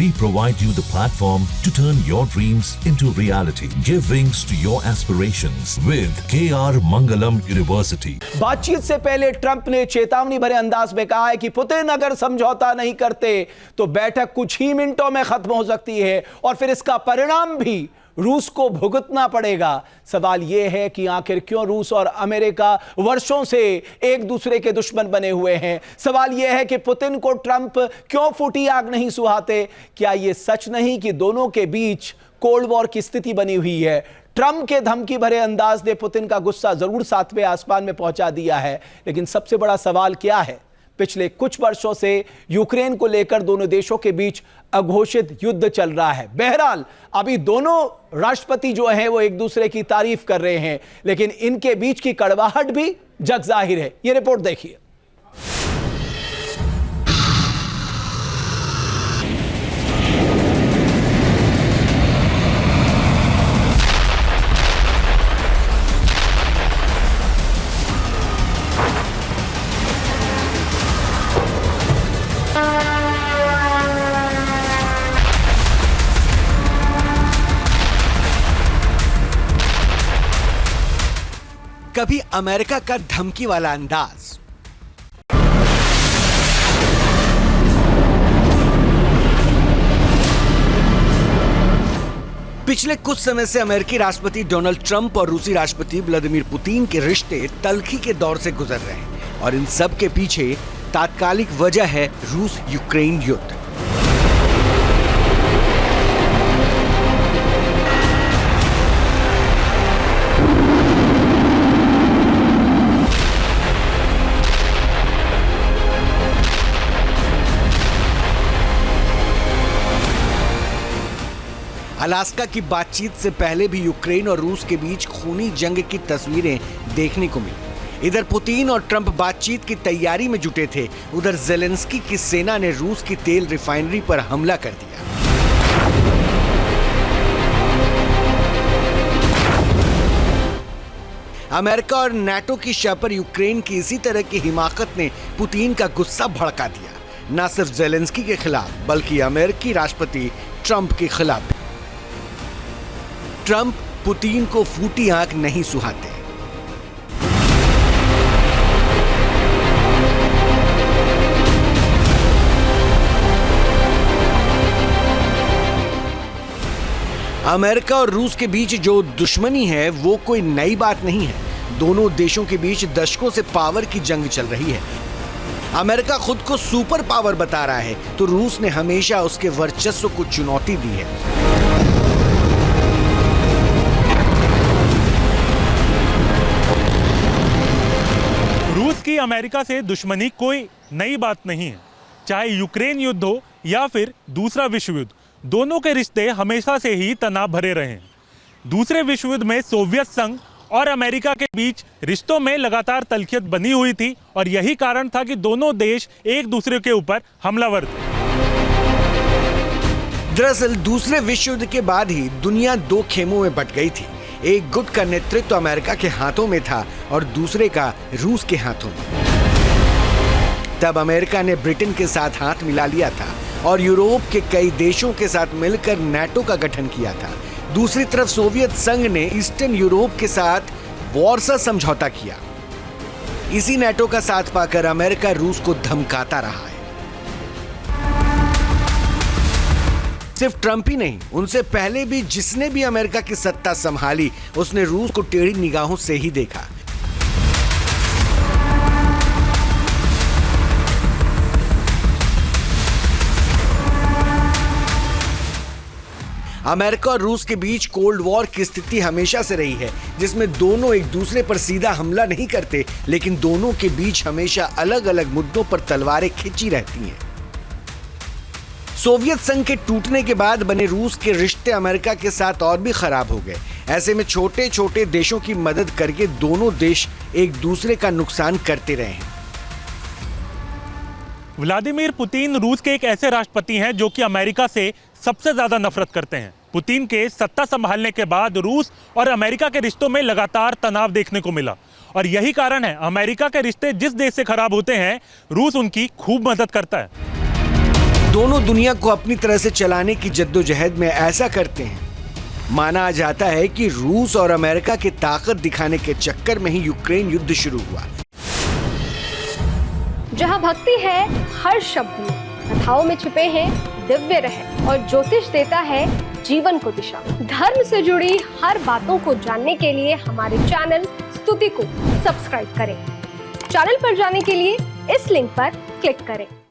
We provide you the platform to turn your dreams into reality. Give wings to your aspirations with KR Mangalam University. बातचीत से पहले Trump ने चेतावनी भरे अंदाज में कहा है कि पुतिन अगर समझौता नहीं करते तो बैठक कुछ ही मिनटों में खत्म हो सकती है और फिर इसका परिणाम भी रूस को भुगतना पड़ेगा। सवाल यह है कि आखिर क्यों रूस और अमेरिका वर्षों से एक दूसरे के दुश्मन बने हुए हैं। सवाल यह है कि पुतिन को ट्रंप क्यों फूटी आग नहीं सुहाते। क्या यह सच नहीं कि दोनों के बीच कोल्ड वॉर की स्थिति बनी हुई है। ट्रंप के धमकी भरे अंदाज ने पुतिन का गुस्सा जरूर 7वें आसमान में पहुंचा दिया है, लेकिन सबसे बड़ा सवाल क्या है। पिछले कुछ वर्षों से यूक्रेन को लेकर दोनों देशों के बीच अघोषित युद्ध चल रहा है। बहरहाल अभी दोनों राष्ट्रपति जो हैं वो एक दूसरे की तारीफ कर रहे हैं, लेकिन इनके बीच की कड़वाहट भी जग जाहिर है। यह रिपोर्ट देखिए। कभी अमेरिका का धमकी वाला अंदाज, पिछले कुछ समय से अमेरिकी राष्ट्रपति डोनाल्ड ट्रंप और रूसी राष्ट्रपति व्लादिमीर पुतिन के रिश्ते तल्खी के दौर से गुजर रहे हैं और इन सब के पीछे तात्कालिक वजह है रूस यूक्रेन युद्ध। अलास्का की बातचीत से पहले भी यूक्रेन और रूस के बीच खूनी जंग की तस्वीरें देखने को मिली। इधर पुतिन और ट्रंप बातचीत की तैयारी में जुटे थे, उधर ज़ेलेंस्की की सेना ने रूस की तेल रिफाइनरी पर हमला कर दिया। अमेरिका और नाटो की शाह पर यूक्रेन की इसी तरह की हिमाकत ने पुतिन का गुस्सा भड़का दिया, न सिर्फ ज़ेलेंस्की के खिलाफ बल्कि अमेरिकी राष्ट्रपति ट्रंप के खिलाफ भी। ट्रंप पुतिन को फूटी आंख नहीं सुहाते। अमेरिका और रूस के बीच जो दुश्मनी है वो कोई नई बात नहीं है। दोनों देशों के बीच दशकों से पावर की जंग चल रही है। अमेरिका खुद को सुपर पावर बता रहा है तो रूस ने हमेशा उसके वर्चस्व को चुनौती दी है। रूस की अमेरिका से दुश्मनी कोई नई बात नहीं है। चाहे यूक्रेन युद्ध हो या फिर दूसरा विश्व युद्ध, दोनों के रिश्ते हमेशा से ही तनाव भरे रहे हैं। दूसरे विश्व युद्ध में सोवियत संघ और अमेरिका के बीच रिश्तों में लगातार तल्खियत बनी हुई थी और यही कारण था कि दोनों देश एक दूसरे के ऊपर हमलावर थे। दरअसल दूसरे विश्व युद्ध के बाद ही दुनिया दो खेमों में बंट गई थी। एक गुट का नेतृत्व अमेरिका के हाथों में था और दूसरे का रूस के हाथों में। तब अमेरिका ने ब्रिटेन के साथ हाथ मिला लिया था और यूरोप के कई देशों के साथ मिलकर नाटो का गठन किया था। दूसरी तरफ सोवियत संघ ने ईस्टर्न यूरोप के साथ वार्सा समझौता किया। इसी नाटो का साथ पाकर अमेरिका रूस को धमकाता रहा है। सिर्फ ट्रंप ही नहीं, उनसे पहले भी जिसने भी अमेरिका की सत्ता संभाली उसने रूस को टेढ़ी निगाहों से ही देखा। अमेरिका और रूस के बीच कोल्ड वॉर की स्थिति हमेशा से रही है, जिसमें दोनों एक दूसरे पर सीधा हमला नहीं करते, लेकिन दोनों के बीच हमेशा अलग अलग मुद्दों पर तलवारें खिंची रहती हैं। सोवियत संघ के टूटने के बाद बने रूस के रिश्ते अमेरिका के साथ और भी खराब हो गए। ऐसे में छोटे छोटे देशों की मदद करके दोनों देश एक दूसरे का नुकसान करते रहे हैं। व्लादिमीर पुतिन रूस के एक ऐसे राष्ट्रपति हैं जो कि अमेरिका से सबसे ज्यादा नफरत करते हैं। पुतिन के सत्ता संभालने के बाद रूस और अमेरिका के रिश्तों में लगातार तनाव देखने को मिला और यही कारण है अमेरिका के रिश्ते जिस देश से खराब होते हैं रूस उनकी खूब मदद करता है। दोनों दुनिया को अपनी तरह से चलाने की जद्दोजहद में ऐसा करते हैं। माना जाता है कि रूस और अमेरिका की ताकत दिखाने के चक्कर में ही यूक्रेन युद्ध शुरू हुआ। जहाँ भक्ति है हर शब्द में, कथाओं में छिपे हैं दिव्य रहस्य और ज्योतिष देता है जीवन को दिशा। धर्म से जुड़ी हर बातों को जानने के लिए हमारे चैनल स्तुति को सब्सक्राइब करें। चैनल पर जाने के लिए इस लिंक पर क्लिक करें।